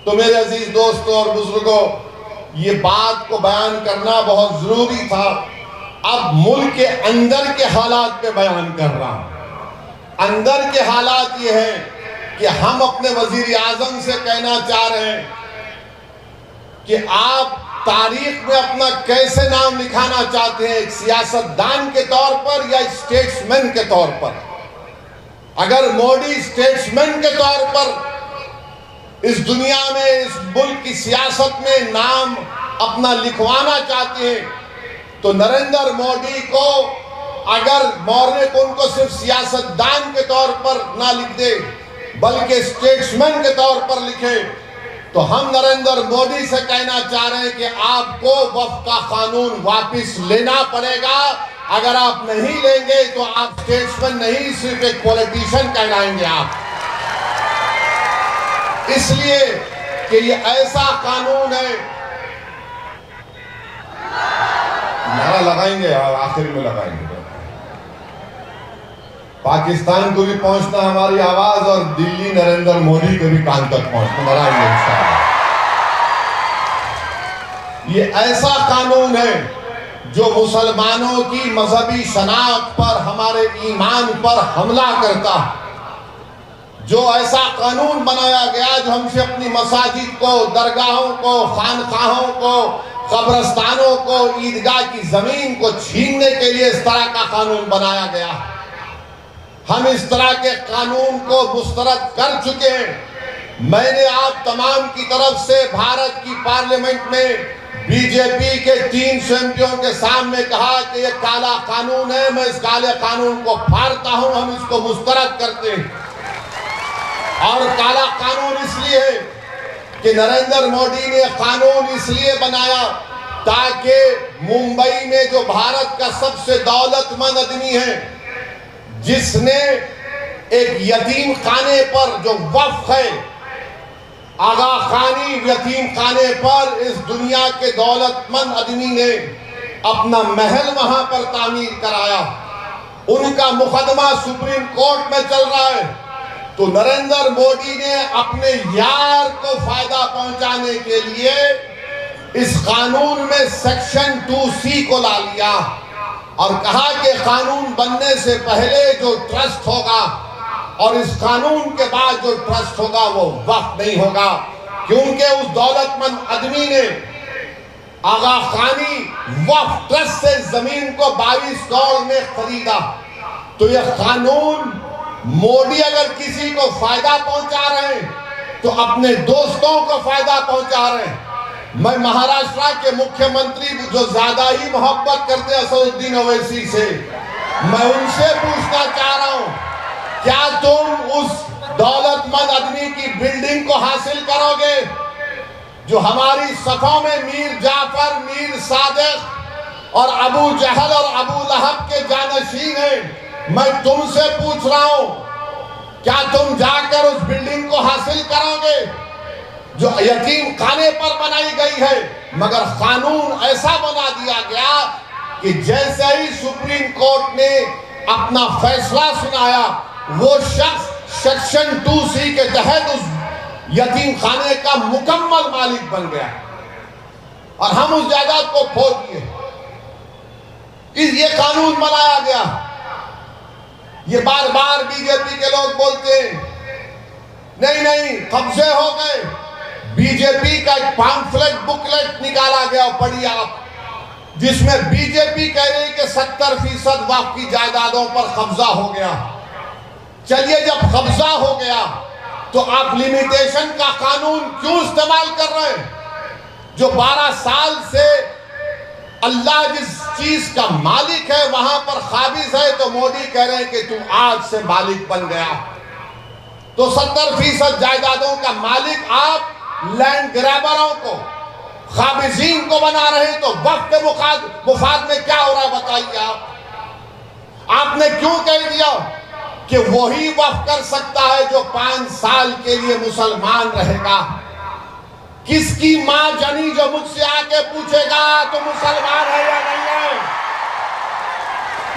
तो मेरे अजीज दोस्तों और बुजुर्गों, ये बात को बयान करना बहुत जरूरी था। अब मुल्क के अंदर के हालात पे बयान कर रहा हूं। अंदर के हालात ये हैं कि हम अपने वजीर आजम से कहना चाह रहे हैं कि आप तारीख में अपना कैसे नाम लिखाना चाहते हैं, एक सियासतदान के तौर पर या स्टेट्समैन के तौर पर। अगर मोदी स्टेट्समैन के तौर पर इस दुनिया में, इस मुल्क की सियासत में नाम अपना लिखवाना चाहते हैं, तो नरेंद्र मोदी को अगर मौर्य को उनको सिर्फ सियासतदान के तौर पर ना लिख दे बल्कि स्टेट्समैन के तौर पर लिखे, तो हम नरेंद्र मोदी से कहना चाह रहे हैं कि आपको वक्फ का कानून वापस लेना पड़ेगा। अगर आप नहीं लेंगे तो आप स्टेट्समैन नहीं, सिर्फ एक पॉलिटिशियन कहलाएंगे आप। इसलिए कि ये ऐसा कानून है, नारा लगाएंगे और आखिर में लगाएंगे। पाकिस्तान को भी पहुंचना हमारी आवाज और दिल्ली नरेंद्र मोदी को भी कान तक पहुंचना लगाएंगे। ये ऐसा कानून है जो मुसलमानों की मजहबी शनाख्त पर, हमारे ईमान पर हमला करता है। जो ऐसा कानून बनाया गया जो हमसे अपनी मसाजिद को, दरगाहों को, खानकाहों को, कब्रस्तानों को, ईदगाह की जमीन को छीनने के लिए इस तरह का कानून बनाया गया। हम इस तरह के कानून को मुस्तरद कर चुके हैं। मैंने आप तमाम की तरफ से भारत की पार्लियामेंट में बीजेपी के 300 एमपियों के सामने कहा कि यह काला कानून है, मैं इस काले कानून को फाड़ता हूं, हम इसको मुस्तरद करते हैं। और काला कानून इसलिए है कि नरेंद्र मोदी ने कानून इसलिए बनाया ताकि मुंबई में जो भारत का सबसे दौलतमंद आदमी है, जिसने एक यतीम खाने पर जो वक्फ है, आगा खानी यतीम खाने पर इस दुनिया के दौलतमंद आदमी ने अपना महल वहां पर तामीर कराया। उनका मुकदमा सुप्रीम कोर्ट में चल रहा है। तो नरेंद्र मोदी ने अपने यार को फायदा पहुंचाने के लिए इस कानून में सेक्शन 2C को ला लिया और कहा कि कानून बनने से पहले जो ट्रस्ट होगा और इस कानून के बाद जो ट्रस्ट होगा वो वक्फ नहीं होगा, क्योंकि उस दौलतमंद आदमी ने आगा खानी वक्फ ट्रस्ट से जमीन को 22 करोड़ में खरीदा। तो यह कानून मोदी अगर किसी को फायदा पहुंचा रहे हैं तो अपने दोस्तों को फायदा पहुंचा रहे हैं। मैं महाराष्ट्र के मुख्यमंत्री जो ज्यादा ही मोहब्बत करते हैं असदुद्दीन ओवैसी से, मैं उनसे पूछना चाह रहा हूं, क्या तुम उस दौलतमंद आदमी की बिल्डिंग को हासिल करोगे जो हमारी सफों में मीर जाफर, मीर सादिक और अबू जहल और अबू लहब के जानशीन हैं? मैं तुमसे पूछ रहा हूं, क्या तुम जाकर उस बिल्डिंग को हासिल करोगे जो यतीम खाने पर बनाई गई है? मगर कानून ऐसा बना दिया गया कि जैसे ही सुप्रीम कोर्ट ने अपना फैसला सुनाया, वो शख्स सेक्शन 2C के तहत उस यतीम खाने का मुकम्मल मालिक बन गया और हम उस जायदाद को खो दिए। ये कानून बनाया गया। ये बार बार बीजेपी के लोग बोलते हैं नहीं नहीं कब्जे हो गए। बीजेपी का एक पैम्फलेट बुकलेट निकाला गया, पढ़िए आप, जिसमें बीजेपी कह रही है कि 70% वक्फ की जायदादों पर कब्जा हो गया। चलिए, जब कब्जा हो गया तो आप लिमिटेशन का कानून क्यों इस्तेमाल कर रहे हैं? जो 12 साल से अल्लाह जिस चीज का मालिक है वहां पर काबिज है, तो मोदी कह रहे हैं कि तू आज से मालिक बन गया। तो 70% जायदादों का मालिक आप लैंड ग्रैबरों को, काबिजीन को बना रहे हैं। तो वक्त के मुफाद में क्या हो रहा है बताइए आप। आपने क्यों कह दिया कि वही वक्फ कर सकता है जो 5 साल के लिए मुसलमान रहेगा? किसकी मां जनी जो मुझसे आके पूछेगा तो मुसलमान है या नहीं है?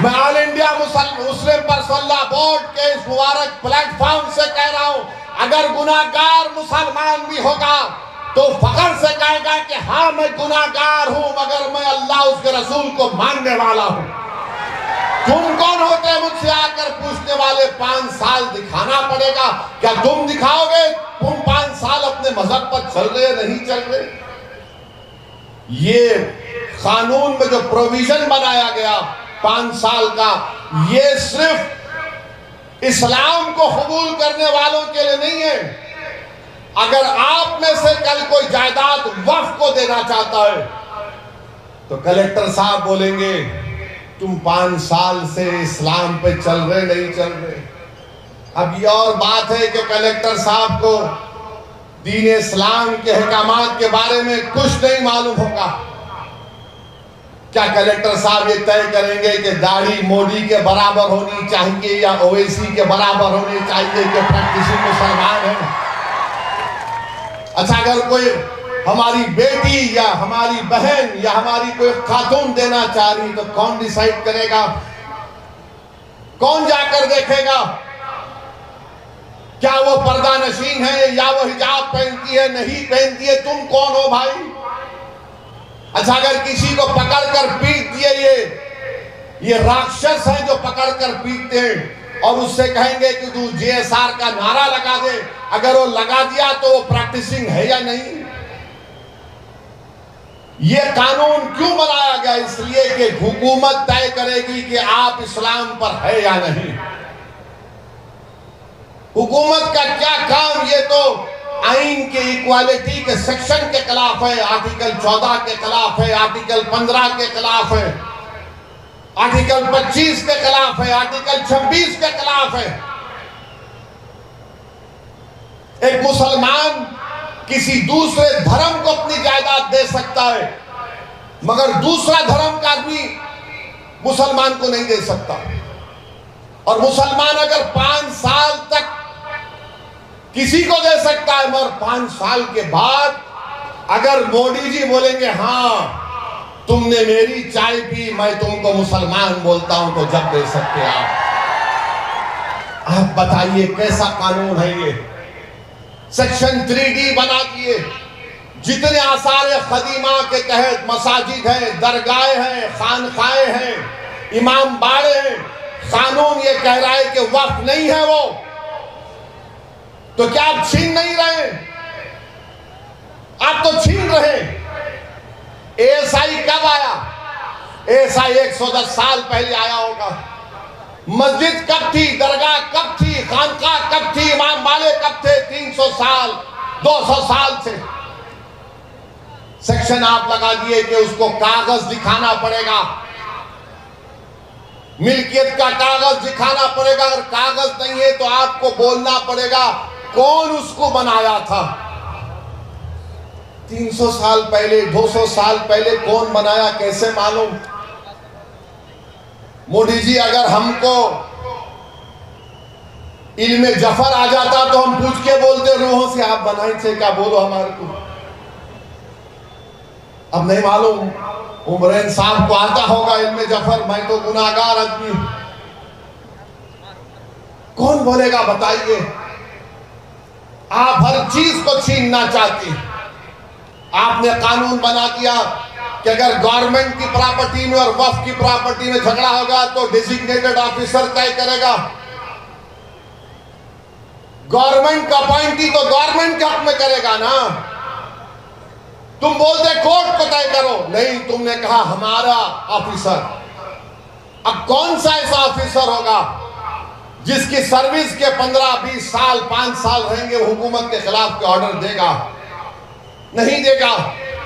मैं all India Muslim personal board के इस मुबारक प्लेटफॉर्म से कह रहा हूं, अगर गुनाहगार मुसलमान भी होगा तो फख्र से कहेगा कि हाँ मैं गुनाहगार हूं, मगर मैं अल्लाह उसके रसूल को मानने वाला हूं। तुम कौन होते हैं मुझसे आकर पूछने वाले? 5 साल दिखाना पड़ेगा। क्या तुम दिखाओगे? तुम 5 साल अपने मजहब पर चल रहे नहीं चल रहे? ये कानून में जो प्रोविजन बनाया गया 5 साल का, ये सिर्फ इस्लाम को कबूल करने वालों के लिए नहीं है। अगर आप में से कल कोई जायदाद वक्फ को देना चाहता है तो कलेक्टर साहब बोलेंगे तुम 5 साल से इस्लाम पे चल रहे नहीं चल रहे। अब ये और बात है कि कलेक्टर साहब को दीन इस्लाम के अहकामात के बारे में कुछ नहीं मालूम होगा। क्या कलेक्टर साहब ये तय करेंगे कि दाढ़ी मोदी के बराबर होनी चाहिए या ओवैसी के बराबर होनी चाहिए कि प्रैक्टिसिंग मुसलमान है? अच्छा, अगर कोई हमारी बेटी या हमारी बहन या हमारी कोई खातून देना चाह रही तो कौन डिसाइड करेगा? कौन जाकर देखेगा क्या वो पर्दा नशीन है या वो हिजाब पहनती है नहीं पहनती है? तुम कौन हो भाई? अच्छा, अगर किसी को पकड़कर पीट दिए, ये राक्षस है जो पकड़कर पीटते हैं और उससे कहेंगे कि तू JSR का नारा लगा दे, अगर वो लगा दिया तो वो प्रैक्टिसिंग है या नहीं? ये कानून क्यों बनाया गया? इसलिए कि हुकूमत तय करेगी कि आप इस्लाम पर है या नहीं। हुकूमत का क्या काम? ये तो आइन के इक्वालिटी के सेक्शन के खिलाफ है, आर्टिकल 14 के खिलाफ है, आर्टिकल 15 के खिलाफ है, आर्टिकल 25 के खिलाफ है, आर्टिकल 26 के खिलाफ है। एक मुसलमान किसी दूसरे धर्म को अपनी जायदाद दे सकता है, मगर दूसरा धर्म का आदमी मुसलमान को नहीं दे सकता। और मुसलमान अगर 5 साल तक किसी को दे सकता है, मगर 5 साल के बाद अगर मोदी जी बोलेंगे हाँ तुमने मेरी चाय पी, मैं तुमको मुसलमान बोलता हूं, तो जब दे सकते आप बताइए कैसा कानून है ये? सेक्शन 3D बना दिए। जितने आसार खदीमा के तहत मसाजिद हैं, दरगाहें हैं, खानखाएं हैं, इमाम बाड़े हैं, कानून ये कह रहा है कि वक्फ नहीं है वो, तो क्या आप छीन नहीं रहे? आप तो छीन रहे। ASI कब आया? ASI 110 साल पहले आया होगा। मस्जिद कब थी? दरगाह कब थी? खानकाह कब थी? इमाम बाड़े कब थे? 300 साल 200 साल से। सेक्शन आप लगा दिए कि उसको कागज दिखाना पड़ेगा, मिल्कियत का कागज दिखाना पड़ेगा। अगर कागज नहीं है तो आपको बोलना पड़ेगा कौन उसको बनाया था। 300 साल पहले 200 साल पहले कौन बनाया कैसे मालूम? मोदी जी, अगर हमको इल्मे जफर आ जाता तो हम पूछ के बोलते रूहों से आप बनाए थे क्या? बोलो हमारे को। अब नहीं मालूम, उमरैन साहब को आता होगा इल्मे जफर, मैं तो गुनाहगार आदमी। कौन बोलेगा बताइए? आप हर चीज को छीनना चाहती। आपने कानून बना दिया कि अगर गवर्नमेंट की प्रॉपर्टी में और वक्फ की प्रॉपर्टी में झगड़ा होगा तो डेजिग्नेटेड ऑफिसर तय करेगा। गवर्नमेंट का अपॉइंटी तो गवर्नमेंट के हक में करेगा ना। तुम बोलते कोर्ट को तय करो, नहीं, तुमने कहा हमारा ऑफिसर। अब कौन सा ऐसा ऑफिसर होगा जिसकी सर्विस के 15-20 साल 5 साल रहेंगे, हुकूमत के खिलाफ के ऑर्डर देगा? नहीं देगा।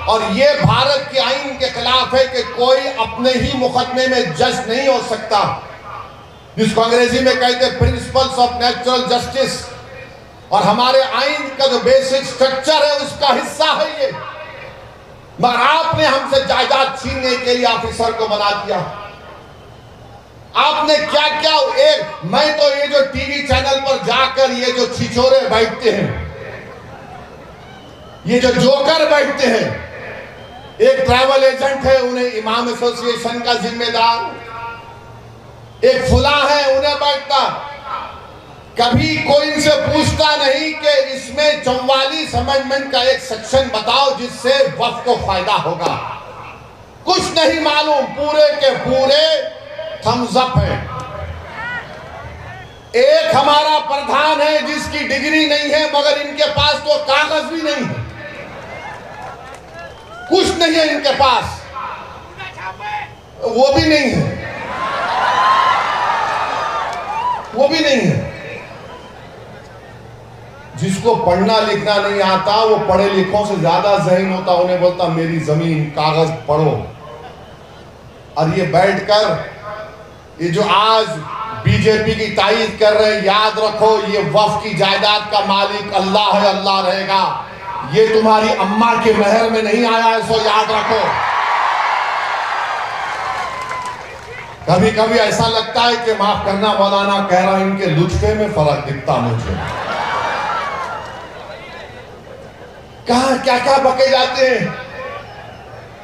और ये भारत के आईन के खिलाफ है कि कोई अपने ही मुकदमे में जज नहीं हो सकता, जिसको अंग्रेजी में कहते हैं प्रिंसिपल्स ऑफ नेचुरल जस्टिस। और हमारे आईन का जो बेसिक स्ट्रक्चर है उसका हिस्सा है ये। मगर आपने हमसे जायदाद छीनने के लिए ऑफिसर को बना दिया। आपने क्या क्या मैं तो ये जो टीवी चैनल पर जाकर ये जो छिछोरे बैठते हैं, ये जो जोकर बैठते हैं, एक ट्रैवल एजेंट है उन्हें इमाम एसोसिएशन का जिम्मेदार, एक फुला है उन्हें बैठता, कभी कोई इनसे पूछता नहीं कि इसमें 44 अमेंडमेंट का एक सेक्शन बताओ जिससे वक्फ को फायदा होगा। कुछ नहीं मालूम, पूरे के पूरे थम्स अप है। एक हमारा प्रधान है जिसकी डिग्री नहीं है मगर इनके पास तो कागज भी नहीं है, कुछ नहीं है इनके पास, वो भी नहीं है, वो भी नहीं है। जिसको पढ़ना लिखना नहीं आता वो पढ़े लिखों से ज्यादा ज़हीन होता, उन्हें बोलता मेरी जमीन कागज पढ़ो। और ये बैठकर ये जो आज बीजेपी की तारीफ कर रहे हैं, याद रखो ये वक्फ की जायदाद का मालिक अल्लाह है, अल्लाह रहेगा। ये तुम्हारी अम्मा के महर में नहीं आया है, सो याद रखो। कभी कभी ऐसा लगता है कि माफ करना मौलाना कह रहा है, इनके लुत्फे में फर्क दिखता मुझे। कहां क्या क्या बके जाते हैं।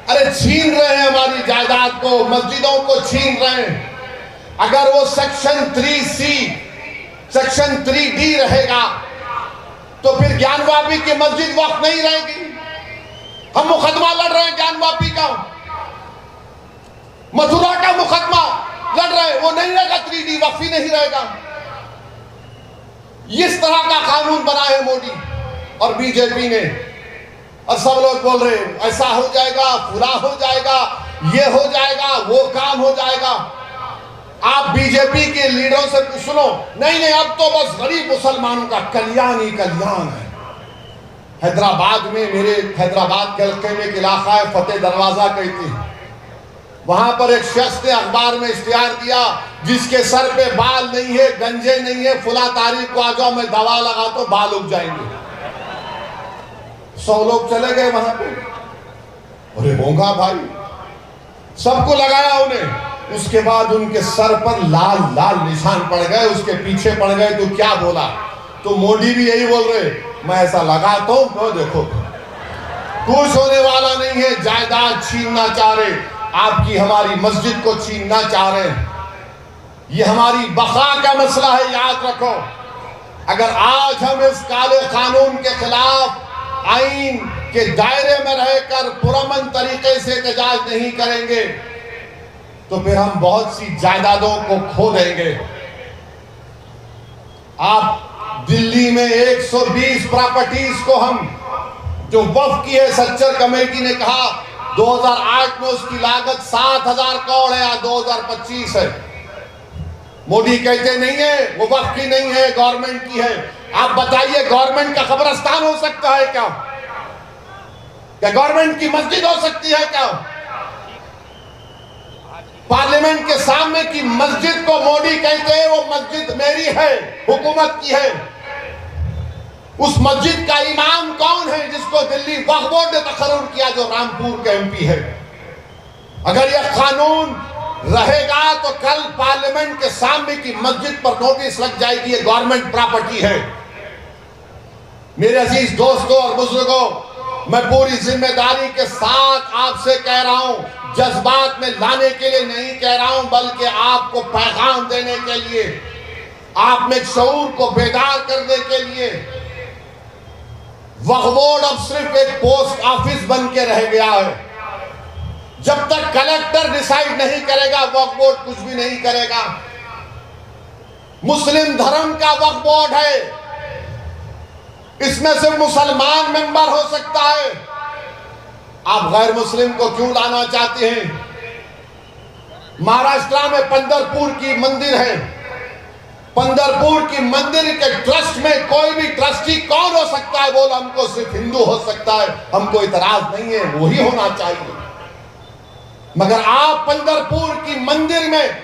अरे छीन रहे हैं हमारी जायदाद को, मस्जिदों को छीन रहे हैं। अगर वो सेक्शन 3C सेक्शन 3D रहेगा तो फिर ज्ञानवापी की मस्जिद वक्फ नहीं रहेगी। हम मुकदमा लड़ रहे हैं ज्ञानवापी का, मथुरा का मुकदमा लड़ रहे हैं, वो नहीं रहेगा, 3D वक्फ ही नहीं रहेगा। इस तरह का कानून बना है मोदी और बीजेपी ने, और सब लोग बोल रहे हैं ऐसा हो जाएगा, पूरा हो जाएगा, ये हो जाएगा, वो काम हो जाएगा। आप बीजेपी के लीडरों से सुनो, नहीं नहीं अब तो बस गरीब मुसलमानों का कल्याण ही कल्याण है। हैदराबाद में, मेरे हैदराबाद के हल्के में एक इलाका है फतेह दरवाजा कहते हैं, वहां पर एक शख्स ने अखबार में इश्तिहार दिया जिसके सर पे बाल नहीं है, गंजे नहीं है, फुला तारीख को आ जाओ मैं दवा लगा तो बाल उग जाएंगे। 100 लोग चले गए वहां पे, अरे होगा भाई, सबको लगाया उन्हें। उसके बाद उनके सर पर लाल लाल निशान पड़ गए, उसके पीछे पड़ गए। तो क्या बोला? तो मोदी भी यही बोल रहे, मैं ऐसा लगाता हूं तो देखो कुछ होने वाला नहीं है। जायदाद छीनना चाह रहे, आपकी हमारी मस्जिद को छीनना चाह रहे हैं। ये हमारी बका का मसला है, याद रखो। अगर आज हम इस काले कानून के खिलाफ आईन के दायरे में रहकर पुरअमन तरीके से एहतजाज नहीं करेंगे तो फिर हम बहुत सी जायदादों को खो देंगे। आप दिल्ली में 120 प्रॉपर्टीज को हम जो वक्फ की है, सच्चर कमेटी ने कहा 2008 में उसकी लागत 7,000 करोड़ है, 2025 है। मोदी कहते नहीं है वो वक्फ की नहीं है, गवर्नमेंट की है। आप बताइए गवर्नमेंट का कब्रिस्तान हो सकता है क्या? क्या गवर्नमेंट की मस्जिद हो सकती है क्या? पार्लियामेंट के सामने की मस्जिद को मोदी कहते हैं वो मस्जिद मेरी है, हुकूमत की है। उस मस्जिद का इमाम कौन है जिसको दिल्ली वक्फ बोर्ड ने तकर्रुर किया, जो रामपुर के MP है। अगर यह कानून रहेगा तो कल पार्लियामेंट के सामने की मस्जिद पर नोटिस लग जाएगी, ये गवर्नमेंट प्रॉपर्टी है। मेरे अजीज दोस्तों और बुजुर्गों, मैं पूरी जिम्मेदारी के साथ आपसे कह रहा हूं, जज्बात में लाने के लिए नहीं कह रहा हूं, बल्कि आपको पैगाम देने के लिए, आप में शऊर को बेदार करने के लिए। वक्फ बोर्ड अब सिर्फ एक पोस्ट ऑफिस बन के रह गया है। जब तक कलेक्टर डिसाइड नहीं करेगा वक्फ बोर्ड कुछ भी नहीं करेगा। मुस्लिम धर्म का वक्फ बोर्ड है, इसमें सिर्फ मुसलमान मेंबर हो सकता है। आप गैर मुस्लिम को क्यों लाना चाहते हैं? महाराष्ट्र में पंढरपुर की मंदिर है, पंढरपुर की मंदिर के ट्रस्ट में कोई भी ट्रस्टी कौन हो सकता है? बोल हमको सिर्फ हिंदू हो सकता है, हमको इतराज नहीं है, वही होना चाहिए। मगर आप पंढरपुर की मंदिर में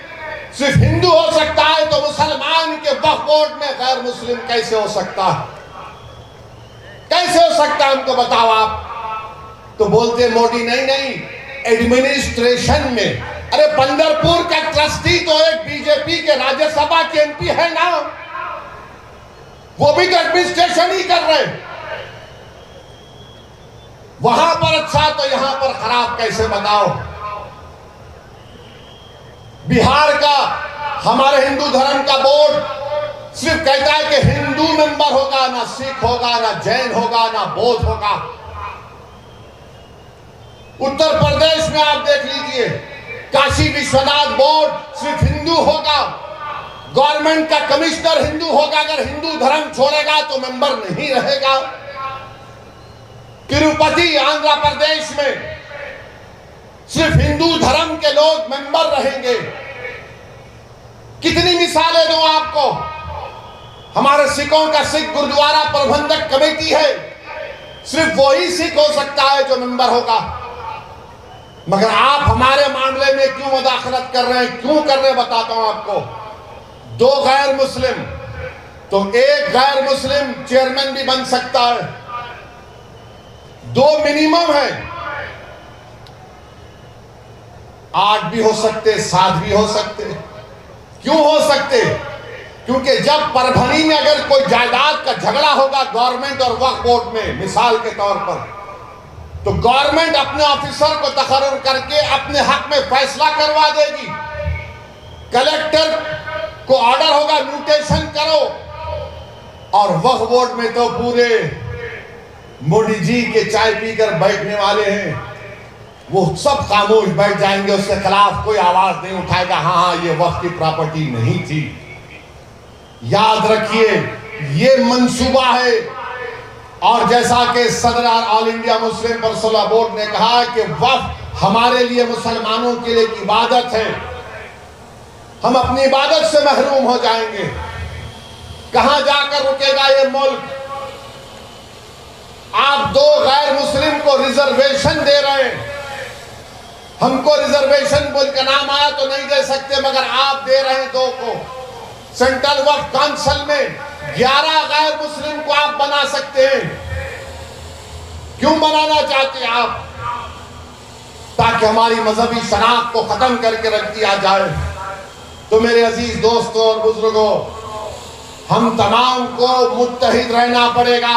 सिर्फ हिंदू हो सकता है तो मुसलमान के वक्फ बोर्ड में गैर मुस्लिम कैसे हो सकता है? कैसे हो सकता है हमको बताओ आप। तो बोलते मोदी नहीं नहीं एडमिनिस्ट्रेशन में। अरे पंढरपुर का ट्रस्टी तो एक बीजेपी के राज्यसभा के MP है ना, वो भी तो एडमिनिस्ट्रेशन ही कर रहे। वहां पर अच्छा तो यहां पर खराब कैसे बताओ। बिहार का हमारे हिंदू धर्म का बोर्ड सिर्फ कहता है कि हिंदू मेंबर होगा, ना सिख होगा, ना जैन होगा, ना बौद्ध होगा। उत्तर प्रदेश में आप देख लीजिए, काशी विश्वनाथ बोर्ड सिर्फ हिंदू होगा, गवर्नमेंट का कमिश्नर हिंदू होगा। अगर हिंदू धर्म छोड़ेगा तो मेंबर नहीं रहेगा। तिरुपति आंध्र प्रदेश में सिर्फ हिंदू धर्म के लोग मेंबर रहेंगे। कितनी मिसालें दूं आपको। हमारे सिखों का सिख गुरुद्वारा प्रबंधक कमेटी है, सिर्फ वही सिख हो सकता है जो मेंबर होगा। मगर आप हमारे मामले में क्यों मुदाखलत कर रहे हैं, क्यों कर रहे हैं, बताता हूं आपको। 2 गैर मुस्लिम तो 1 गैर मुस्लिम चेयरमैन भी बन सकता है, 2 मिनिमम है, 8 भी हो सकते, 7 भी हो सकते। क्यों हो सकते? क्योंकि जब परभनी में अगर कोई जायदाद का झगड़ा होगा गवर्नमेंट और वक्फ बोर्ड में, मिसाल के तौर पर, तो गवर्नमेंट अपने ऑफिसर को तकर्रुर करके अपने हक में फैसला करवा देगी। कलेक्टर को ऑर्डर होगा म्यूटेशन करो, और वक्फ बोर्ड में तो पूरे मोदी जी के चाय पीकर बैठने वाले हैं, वो सब खामोश बैठ जाएंगे, उसके खिलाफ कोई आवाज नहीं उठाएगा। हाँ, ये वक्फ की प्रॉपर्टी नहीं थी। याद रखिए, ये मंसूबा है। और जैसा कि सदर all India Muslim personal board ने कहा कि वक्फ हमारे लिए, मुसलमानों के लिए एक इबादत है, हम अपनी इबादत से महरूम हो जाएंगे। कहां जाकर रुकेगा ये मुल्क? आप 2 गैर मुस्लिम को रिजर्वेशन दे रहे हैं। हमको रिजर्वेशन बोल के नाम आया तो नहीं दे सकते, मगर आप दे रहे हैं 2 को। सेंट्रल वक्फ काउंसिल में 11 गैर मुस्लिम को आप बना सकते हैं। क्यों बनाना चाहते हैं आप? ताकि हमारी मजहबी शनाख्त को खत्म करके रख दिया जाए। तो मेरे अजीज दोस्तों और बुजुर्गों, हम तमाम को मुत्तहिद रहना पड़ेगा।